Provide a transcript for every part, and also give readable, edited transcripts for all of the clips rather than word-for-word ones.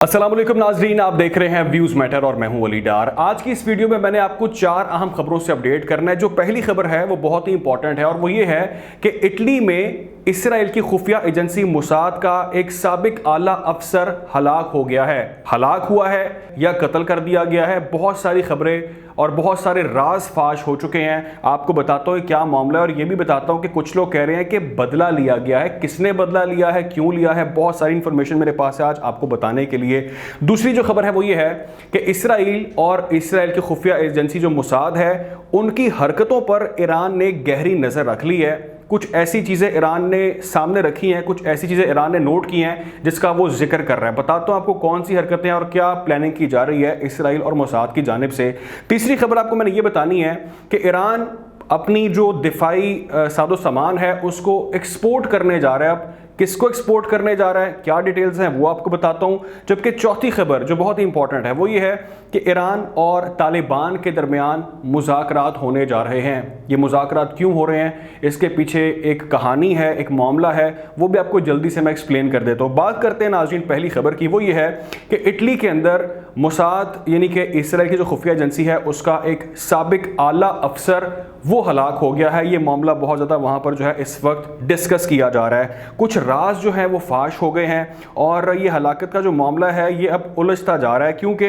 अस्सलाम वालेकुम नाजरीन, आप देख रहे हैं व्यूज़ मैटर और मैं हूं वली डार। आज की इस वीडियो में मैंने आपको 4 अहम खबरों से अपडेट करना है। जो पहली खबर है वो बहुत ही इंपॉर्टेंट है और वो ये है कि इटली में इसराइल की खुफिया एजेंसी मोसाद का एक साबिक आला अफसर हलाक हो गया है। हलाक हुआ है या कत्ल कर दिया गया है, बहुत सारी खबरें और बहुत सारे राज फाश हो चुके हैं। आपको बताता हूँ क्या मामला है और ये भी बताता हूँ कि कुछ लोग कह रहे हैं कि बदला लिया गया है। किसने बदला लिया है, क्यों लिया है, बहुत सारी इंफॉर्मेशन मेरे पास है आज आपको बताने के लिए। दूसरी जो खबर है वो ये है कि इसराइल और इसराइल की खुफिया एजेंसी जो मोसाद है उनकी हरकतों पर ईरान ने गहरी नज़र रख ली है। कुछ ऐसी चीज़ें ईरान ने सामने रखी हैं, कुछ ऐसी चीज़ें ईरान ने नोट की हैं जिसका वो जिक्र कर रहा है। बताता हूँ आपको कौन सी हरकतें और क्या प्लानिंग की जा रही है इसराइल और मोसाद की जानिब से। तीसरी खबर आपको मैंने ये बतानी है कि ईरान अपनी जो दिफाई साजो सामान है उसको एक्सपोर्ट करने जा रहा है। अब किसको एक्सपोर्ट करने जा रहा है, क्या डिटेल्स हैं वो आपको बताता हूं। जबकि चौथी खबर जो बहुत ही इंपॉर्टेंट है वो ये है कि ईरान और तालिबान के दरमियान मुज़ाकरात होने जा रहे हैं। ये मुज़ाकरात क्यों हो रहे हैं, इसके पीछे एक कहानी है, एक मामला है, वो भी आपको जल्दी से मैं एक्सप्लेन कर देता हूँ। बात करते हैं नाज़रीन पहली खबर की, वो ये है कि इटली के अंदर मोसाद यानी कि इसराइल की जो खुफिया एजेंसी है उसका एक साबिक आला अफसर वो हलाक हो गया है। ये मामला बहुत ज़्यादा वहाँ पर जो है इस वक्त डिस्कस किया जा रहा है। कुछ राज जो है वो फाश हो गए हैं और ये हलाकत का जो मामला है ये अब उलझता जा रहा है क्योंकि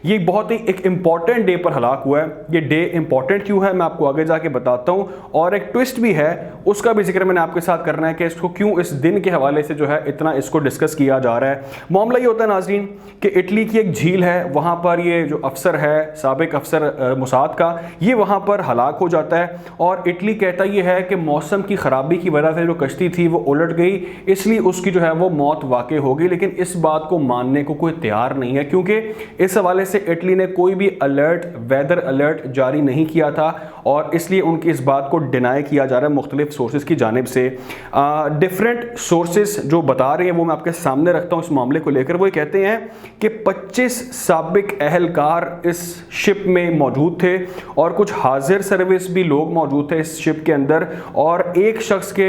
ये बहुत ही एक इम्पॉर्टेंट डे पर हलाक हुआ है। ये डे इम्पॉर्टेंट क्यों है मैं आपको आगे जाके बताता हूँ और एक ट्विस्ट भी है उसका भी जिक्र मैंने आपके साथ करना है कि इसको क्यों इस दिन के हवाले से जो है इतना इसको डिस्कस किया जा रहा है। मामला ये होता है नाजरीन कि इटली की एक झील है, वहाँ पर ये जो अफसर है साबिक अफसर मोसाद का ये वहाँ पर हलाक हो जाता है और इटली कहता ये है कि मौसम की ख़राबी की वजह से जो कश्ती थी वो उलट गई, इसलिए उसकी जो है वो मौत वाक़ई हो गई। लेकिन इस बात को मानने को कोई तैयार नहीं है क्योंकि इस हवाले से इटली ने कोई भी अलर्ट, वेदर अलर्ट जारी नहीं किया था और इसलिए उनकी इस बात को डिनाई किया जा रहा है मुख्तलिफ सोर्सेज की जानिब से। डिफरेंट सोर्सेज जो बता रहे हैं वो मैं आपके सामने रखता हूँ इस मामले को लेकर। वो कहते हैं कि 25 साबिक अहलकार इस शिप में मौजूद थे और कुछ हाजिर सर्विस भी लोग मौजूद थे इस शिप के अंदर और एक शख्स के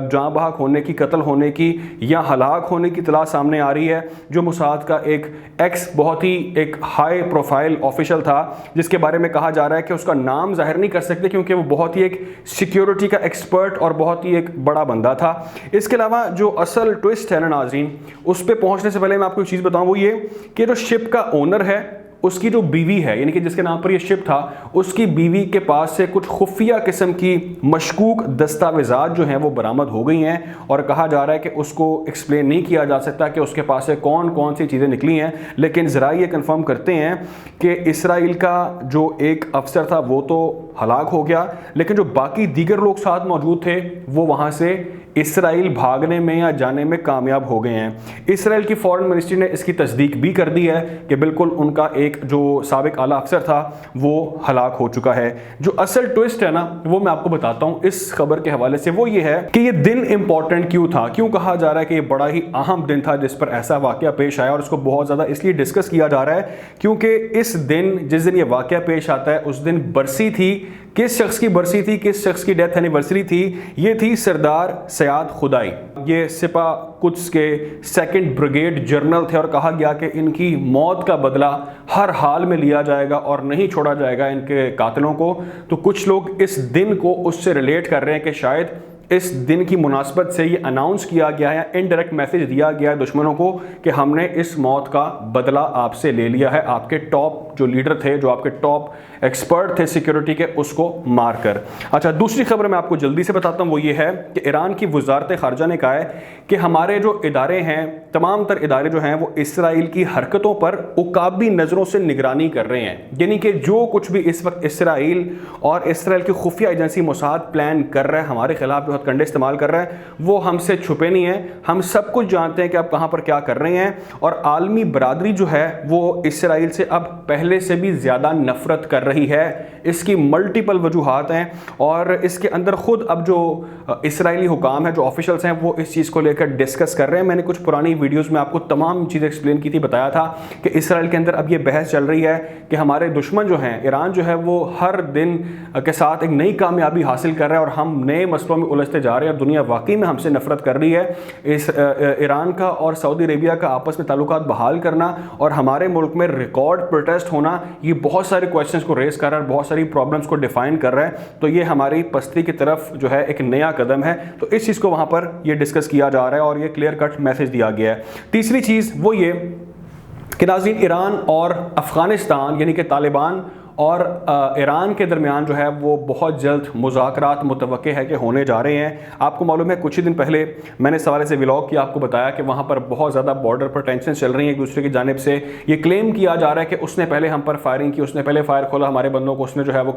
जाँ बहक होने की, कत्ल होने की या हलाक होने की इत्तला सामने आ रही है जो मोसाद का एक एक्स बहुत ही एक हाई प्रोफाइल ऑफिशियल था जिसके बारे में कहा जा रहा है कि उसका नाम जाहिर नहीं कर सकते क्योंकि वो बहुत ही एक सिक्योरिटी का एक्सपर्ट और बहुत ही एक बड़ा बंदा था। इसके अलावा जो असल ट्विस्ट है ना नाज़रीन, उस पर पहुंचने से पहले मैं आपको एक चीज़ बताऊं, वो ये कि जो शिप का ओनर है उसकी जो बीवी है यानी कि जिसके नाम पर ये शिप था उसकी बीवी के पास से कुछ खुफिया किस्म की मशकूक दस्तावेज़ात जो हैं वो बरामद हो गई हैं और कहा जा रहा है कि उसको एक्सप्लेन नहीं किया जा सकता कि उसके पास से कौन कौन सी चीज़ें निकली हैं। लेकिन ज़रा ये कंफर्म करते हैं कि इसराइल का जो एक अफसर था वो तो हलाक हो गया लेकिन जो बाकी दीगर लोग साथ मौजूद थे वो वहाँ से इसराइल भागने में या जाने में कामयाब हो गए हैं। इसराइल की फॉरेन मिनिस्ट्री ने इसकी तस्दीक भी कर दी है कि बिल्कुल उनका एक जो साबिक आला अफसर था वो हलाक हो चुका है। जो असल ट्विस्ट है ना वो मैं आपको बताता हूँ इस खबर के हवाले से, वो ये है कि ये दिन इंपॉर्टेंट क्यों था, क्यों कहा जा रहा है कि ये बड़ा ही अहम दिन था जिस पर ऐसा वाकया पेश आया और इसको बहुत ज़्यादा इसलिए डिस्कस किया जा रहा है क्योंकि इस दिन जिस दिन ये वाकया पेश आता है उस दिन बरसी थी। किस शख्स की बरसी थी, किस शख्स की डेथ एनिवर्सरी थी, ये थी सरदार सयाद खुदाई। ये सिपा कुद्स के 2nd ब्रिगेड जनरल थे और कहा गया कि इनकी मौत का बदला हर हाल में लिया जाएगा और नहीं छोड़ा जाएगा इनके कातिलों को। तो कुछ लोग इस दिन को उससे रिलेट कर रहे हैं कि शायद इस दिन की मुनासबत से ये अनाउंस किया गया है, इनडायरेक्ट मैसेज दिया गया है दुश्मनों को कि हमने इस मौत का बदला आपसे ले लिया है, आपके टॉप जो लीडर थे, जो आपके टॉप एक्सपर्ट थे सिक्योरिटी के, उसको मार कर। अच्छा, दूसरी खबर मैं आपको जल्दी से बताता हूँ, वो ये है कि ईरान की वजारत खारजा ने कहा है कि हमारे जो इदारे हैं, तमाम तर इदारे जो हैं वो इसराइल की हरकतों पर उकाबी नज़रों से निगरानी कर रहे हैं। यानी कि जो कुछ भी इस वक्त इसराइल और इसराइल की खुफिया एजेंसी मोसाद प्लान कर रहा है, हमारे खिलाफ जो हथकंडे इस्तेमाल कर रहा है, वो हमसे छुपे नहीं है। हम सब कुछ जानते हैं कि आप कहाँ पर क्या कर रहे हैं और आलमी बरादरी जो है वो इसराइल से अब पहले پہلے سے بھی زیادہ نفرت کر رہی ہے۔ اس کی ملٹیپل وجوہات ہیں اور اس کے اندر خود اب جو اسرائیلی حکام ہیں، جو آفیشلز ہیں، وہ اس چیز کو لے کر ڈسکس کر رہے ہیں۔ میں نے کچھ پرانی ویڈیوز میں آپ کو تمام چیزیں ایکسپلین کی تھی، بتایا تھا کہ اسرائیل کے اندر اب یہ بحث چل رہی ہے کہ ہمارے دشمن جو ہیں، ایران جو ہے، وہ ہر دن کے ساتھ ایک نئی کامیابی حاصل کر رہا ہے اور ہم نئے مسئلوں میں الجھتے جا رہے ہیں اور دنیا واقعی میں ہم سے نفرت کر رہی ہے۔ ایران کا اور سعودی عربیہ کا آپس میں تعلقات بحال کرنا اور ہمارے ملک میں ریکارڈ پروٹیسٹ ہونا، یہ بہت سارے کویشچنز کو ریز کر رہا ہے، بہت ساری پرابلمز کو ڈیفائن کر رہا ہے۔ تو یہ ہماری پستی کی طرف جو ہے ایک نیا قدم ہے، تو اس چیز کو وہاں پر یہ ڈسکس کیا جا رہا ہے اور یہ کلیئر کٹ میسج دیا گیا ہے۔ تیسری چیز وہ یہ کہ ناظرین، ایران اور افغانستان یعنی کہ طالبان اور ایران کے درمیان جو ہے وہ بہت جلد مذاکرات متوقع ہے کہ ہونے جا رہے ہیں۔ آپ کو معلوم ہے کچھ ہی دن پہلے میں نے اس حوالے سے ولاگ کیا، آپ کو بتایا کہ وہاں پر بہت زیادہ بارڈر پر ٹینشن چل رہی ہیں ایک دوسرے کی جانب سے۔ یہ کلیم کیا جا رہا ہے کہ اس نے پہلے ہم پر فائرنگ کی، اس نے پہلے فائر کھولا ہمارے بندوں کو، اس نے جو ہے وہ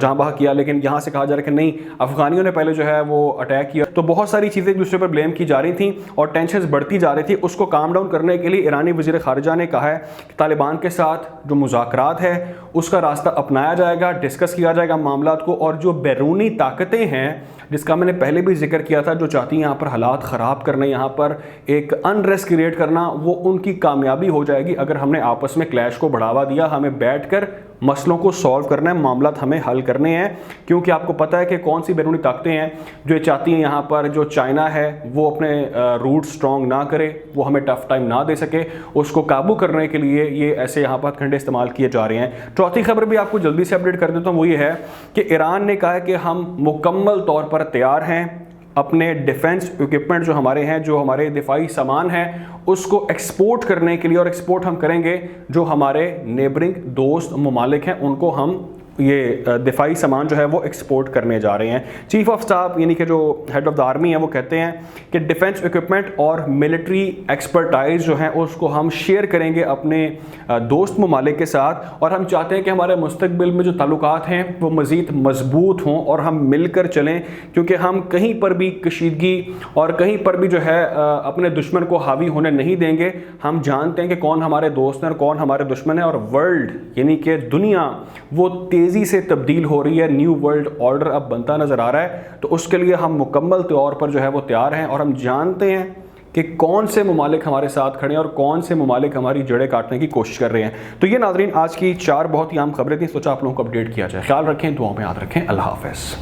جہاں بہا کیا، لیکن یہاں سے کہا جا رہا ہے کہ نہیں، افغانیوں نے پہلے جو ہے وہ اٹیک کیا۔ تو بہت ساری چیزیں ایک دوسرے پر بلیم کی جا رہی تھیں اور ٹینشنز بڑھتی جا رہی تھی۔ اس کو کام ڈاؤن کرنے کے لیے ایرانی وزیر خارجہ نے کہا ہے کہ طالبان کے ساتھ جو مذاکرات ہے اس کا راستہ اپنایا جائے گا، ڈسکس کیا جائے گا معاملات کو، اور جو بیرونی طاقتیں ہیں جس کا میں نے پہلے بھی ذکر کیا تھا، جو چاہتی ہیں یہاں پر حالات خراب کرنا، یہاں پر ایک انریسٹ کریٹ کرنا، وہ ان کی کامیابی ہو جائے گی اگر ہم نے آپس میں کلیش کو بڑھاوا دیا۔ ہمیں بیٹھ کر مسئلوں کو سالو کرنا ہے، معاملات ہمیں حل کرنے ہیں، کیونکہ آپ کو پتہ ہے کہ کون سی بیرونی طاقتیں ہیں جو چاہتی ہیں یہاں پر جو چائنا ہے وہ اپنے روٹ سٹرونگ نہ کرے، وہ ہمیں ٹف ٹائم نہ دے سکے۔ اس کو قابو کرنے کے لیے یہ ایسے یہاں پر کھنڈے استعمال کیے جا رہے ہیں۔ چوتھی خبر بھی آپ کو جلدی سے اپڈیٹ کر دیتا ہوں، وہ یہ ہے کہ ایران نے کہا ہے کہ ہم مکمل طور پر تیار ہیں اپنے ڈیفنس ایکوپمنٹ جو ہمارے ہیں، جو ہمارے دفاعی سامان ہیں، اس کو ایکسپورٹ کرنے کے لیے، اور ایکسپورٹ ہم کریں گے جو ہمارے نیبرنگ دوست ممالک ہیں ان کو ہم یہ دفاعی سامان جو ہے وہ ایکسپورٹ کرنے جا رہے ہیں۔ چیف آف اسٹاف یعنی کہ جو ہیڈ آف دا آرمی ہے وہ کہتے ہیں کہ ڈیفنس ایکوپمنٹ اور ملٹری ایکسپرٹائز جو ہیں اس کو ہم شیئر کریں گے اپنے دوست ممالک کے ساتھ، اور ہم چاہتے ہیں کہ ہمارے مستقبل میں جو تعلقات ہیں وہ مزید مضبوط ہوں اور ہم مل کر چلیں، کیونکہ ہم کہیں پر بھی کشیدگی اور کہیں پر بھی جو ہے اپنے دشمن کو حاوی ہونے نہیں دیں گے۔ ہم جانتے ہیں کہ کون ہمارے دوست ہیں اور کون ہمارے دشمن ہیں، اور ورلڈ یعنی کہ دنیا وہ تیزی سے تبدیل ہو رہی ہے، نیو ورلڈ آرڈر اب بنتا نظر آ رہا ہے، تو اس کے لیے ہم مکمل طور پر جو ہے وہ تیار ہیں، اور ہم جانتے ہیں کہ کون سے ممالک ہمارے ساتھ کھڑے ہیں اور کون سے ممالک ہماری جڑیں کاٹنے کی کوشش کر رہے ہیں۔ تو یہ ناظرین آج کی 4 بہت ہی اہم خبریں تھیں، سوچا آپ لوگوں کو اپڈیٹ کیا جائے۔ خیال رکھیں، دعاؤں میں یاد رکھیں، اللہ حافظ۔